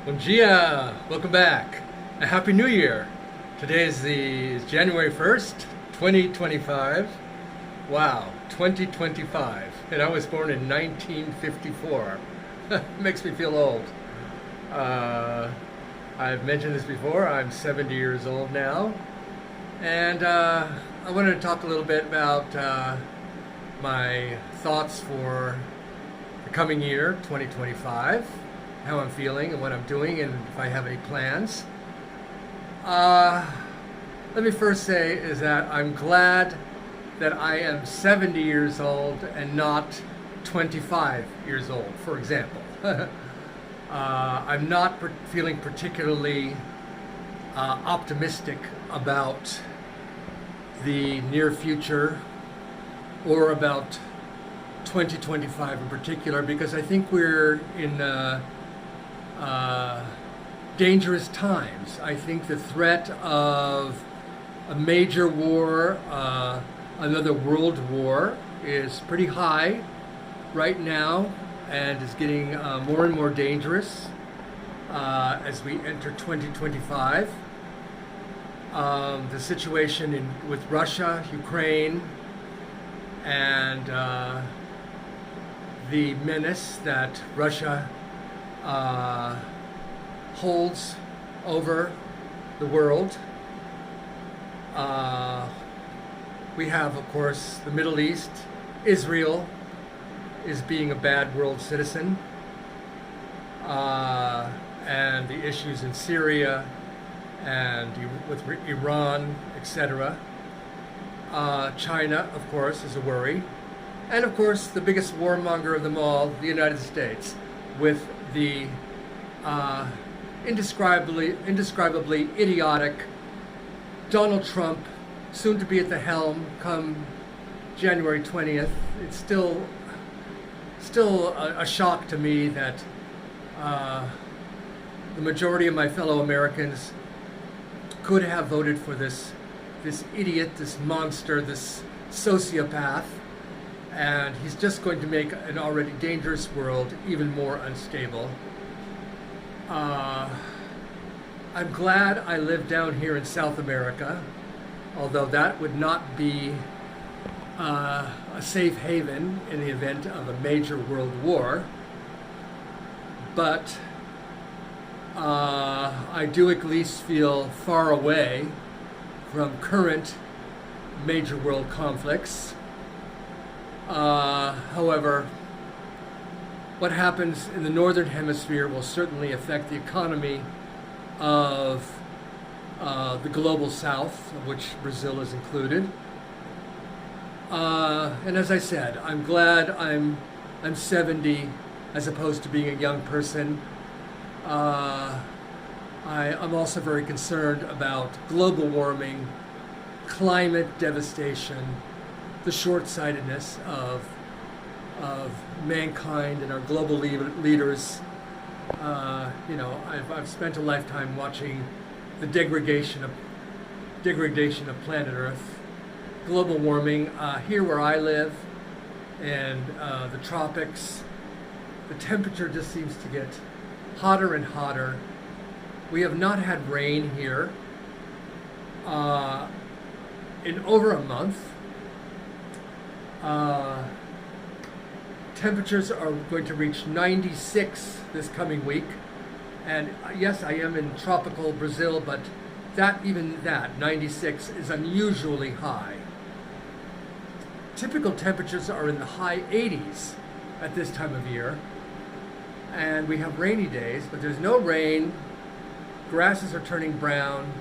Bom dia! Welcome back. A Happy New Year. Today is January 1st, 2025. Wow, 2025. And I was born in 1954. Makes me feel old. Uh, I've mentioned this before. I'm 70 years old now. And I wanted to talk a little bit about my thoughts for the coming year, 2025, how I'm feeling and what I'm doing, and if I have any plans. Let me first say is that I'm glad that I am 70 years old and not 25 years old, for example. I'm not feeling particularly optimistic about the near future or about 2025 in particular, because I think we're in dangerous times. I think the threat of a major war, another world war, is pretty high right now and is getting more and more dangerous as we enter 2025. The situation with Russia, Ukraine, and the menace that Russia holds over the world. We have, of course, the Middle East. Israel is being a bad world citizen. And the issues in Syria and with Iran, etc. China, of course, is a worry. And of course, the biggest warmonger of them all, the United States, with the indescribably idiotic Donald Trump, soon to be at the helm come January 20th. It's still a shock to me that the majority of my fellow Americans could have voted for this idiot, this monster, this sociopath, and he's just going to make an already dangerous world even more unstable. I'm glad I live down here in South America, although that would not be a safe haven in the event of a major world war. But I do at least feel far away from current major world conflicts. However, what happens in the Northern Hemisphere will certainly affect the economy of the global South, of which Brazil is included. And as I said, I'm glad I'm 70 as opposed to being a young person. I'm also very concerned about global warming, climate devastation, the short-sightedness of mankind and our global leaders. I've spent a lifetime watching the degradation of planet Earth, global warming. Here where I live, and the tropics, the temperature just seems to get hotter and hotter. We have not had rain here in over a month. Temperatures are going to reach 96 this coming week. And yes, I am in tropical Brazil, but even that, 96, is unusually high. Typical temperatures are in the high 80s at this time of year. And we have rainy days, but there's no rain. Grasses are turning brown.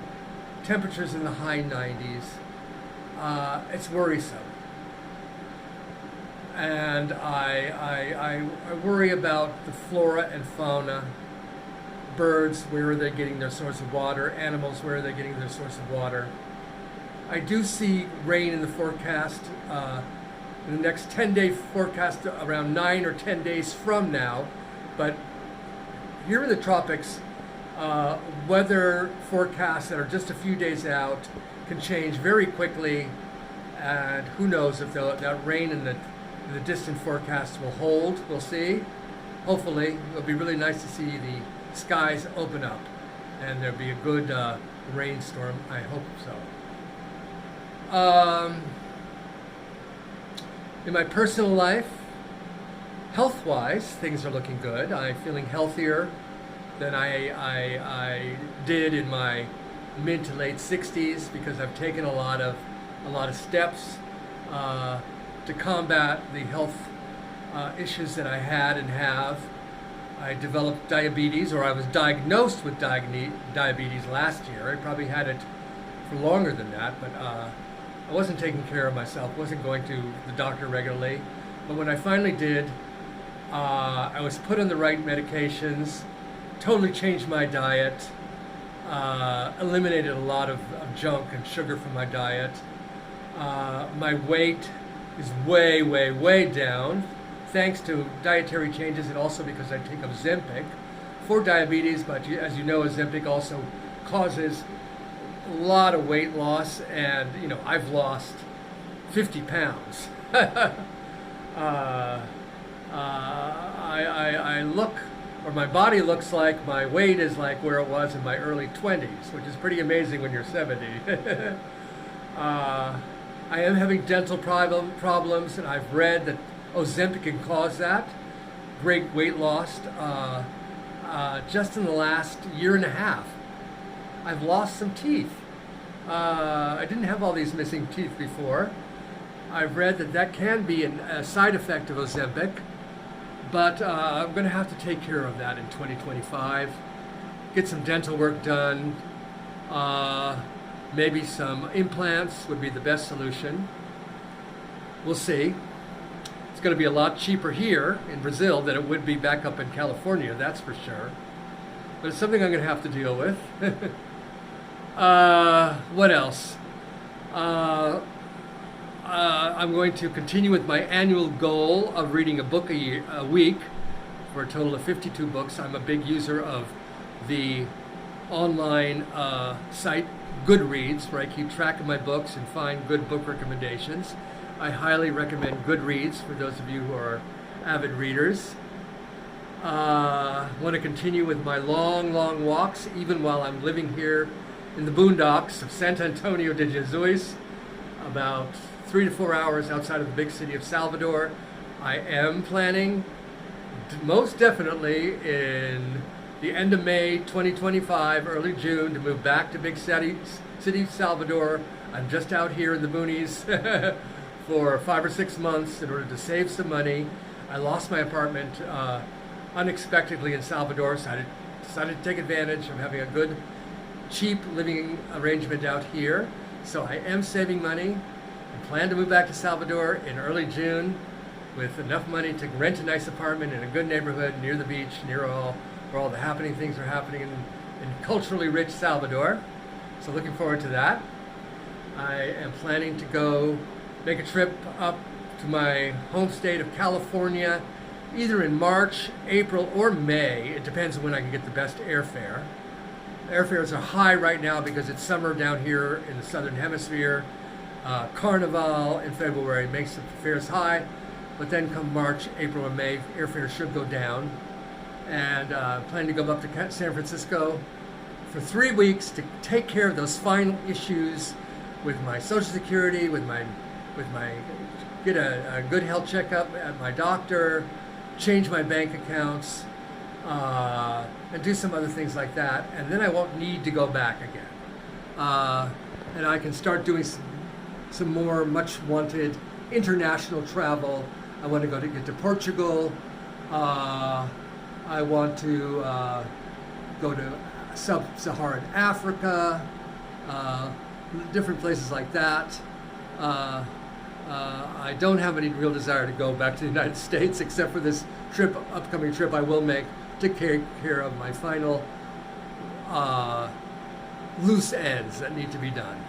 Temperatures in the high 90s. It's worrisome. And I worry about the flora and fauna. Birds, where are they getting their source of water? Animals, where are they getting their source of water? I do see rain in the forecast, in the next 10-day forecast, around 9 or 10 days from now. But here in the tropics, weather forecasts that are just a few days out can change very quickly, and who knows if that rain in the distant forecast will hold. We'll see. Hopefully, it'll be really nice to see the skies open up and there'll be a good rainstorm. I hope so. In my personal life, health-wise, things are looking good. I'm feeling healthier than I did in my mid to late 60s because I've taken a lot of steps to combat the health issues that I had and have. I developed diabetes, or I was diagnosed with diabetes last year. I probably had it for longer than that, but I wasn't taking care of myself, wasn't going to the doctor regularly. But when I finally did, I was put on the right medications, totally changed my diet, eliminated a lot of junk and sugar from my diet. My weight is way, way, way down, thanks to dietary changes and also because I take Ozempic for diabetes, but as you know, Ozempic also causes a lot of weight loss, and I've lost 50 pounds. I look, or my body looks like my weight is like where it was in my early 20s, which is pretty amazing when you're 70. I am having dental problems, and I've read that Ozempic can cause that. Great weight loss. Just in the last year and a half, I've lost some teeth. I didn't have all these missing teeth before. I've read that can be a side effect of Ozempic, but I'm going to have to take care of that in 2025. Get some dental work done. Maybe some implants would be the best solution. We'll see. It's going to be a lot cheaper here in Brazil than it would be back up in California, that's for sure. But it's something I'm going to have to deal with. What else? I'm going to continue with my annual goal of reading a book a week for a total of 52 books. I'm a big user of the online site Goodreads, where I keep track of my books and find good book recommendations. I highly recommend Goodreads for those of you who are avid readers. I want to continue with my long walks, even while I'm living here in the boondocks of Santo Antonio de Jesus, about 3 to 4 hours outside of the big city of Salvador. I am planning, most definitely, in the end of May 2025, early June, to move back to big city of Salvador. I'm just out here in the boonies for 5 or 6 months in order to save some money. I lost my apartment unexpectedly in Salvador, so I decided to take advantage of having a good, cheap living arrangement out here. So I am saving money. I plan to move back to Salvador in early June with enough money to rent a nice apartment in a good neighborhood near the beach, near where all the happening things are happening in culturally rich Salvador. So looking forward to that. I am planning to go make a trip up to my home state of California, either in March, April, or May. It depends on when I can get the best airfare. Airfares are high right now because it's summer down here in the southern hemisphere. Carnival in February makes the fares high, but then come March, April, or May, airfares should go down. And plan to go up to San Francisco for 3 weeks to take care of those final issues with my Social Security, get a good health checkup at my doctor, change my bank accounts, and do some other things like that. And then I won't need to go back again. And I can start doing some more much wanted international travel. I want to get to Portugal. I want to go to sub-Saharan Africa, different places like that. I don't have any real desire to go back to the United States, except for this upcoming trip I will make to take care of my final loose ends that need to be done.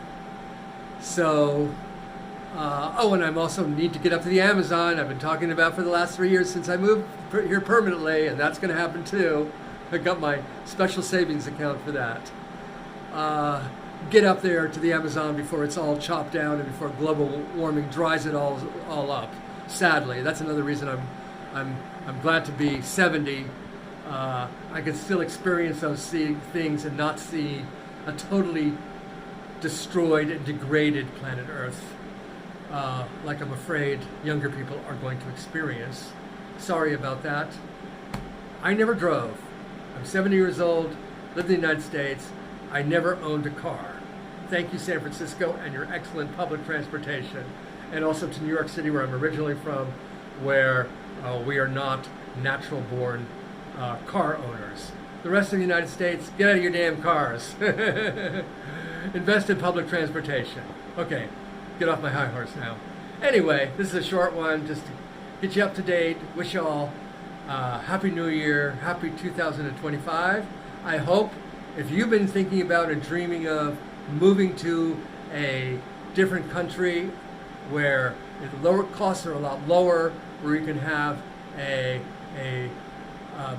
So, and I also need to get up to the Amazon. I've been talking about for the last 3 years since I moved here permanently, and that's going to happen too. I got my special savings account for that. Get up there to the Amazon before it's all chopped down and before global warming dries it all up. Sadly, that's another reason I'm glad to be 70 I can still experience those things and not see a totally destroyed and degraded planet Earth, like I'm afraid younger people are going to experience. Sorry about that. I never drove. I'm 70 years old, lived in the United States. I never owned a car. Thank you, San Francisco, and your excellent public transportation. And also to New York City, where I'm originally from, where we are not natural-born car owners. The rest of the United States, get out of your damn cars. Invest in public transportation. Okay, get off my high horse now. Anyway, this is a short one just to get you up to date. Wish you all Happy New Year, happy 2025. I hope if you've been thinking about and dreaming of moving to a different country where the lower costs are a lot lower, where you can have a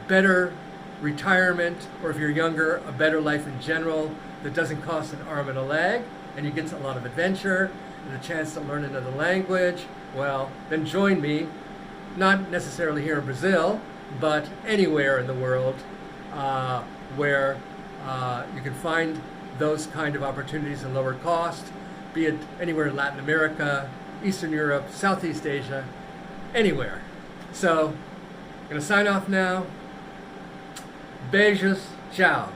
better retirement, or if you're younger, a better life in general that doesn't cost an arm and a leg, and you get a lot of adventure and a chance to learn another language, well, then join me, not necessarily here in Brazil, but anywhere in the world where you can find those kind of opportunities at lower cost, be it anywhere in Latin America, Eastern Europe, Southeast Asia, anywhere. So, I'm going to sign off now. Beijos, ciao.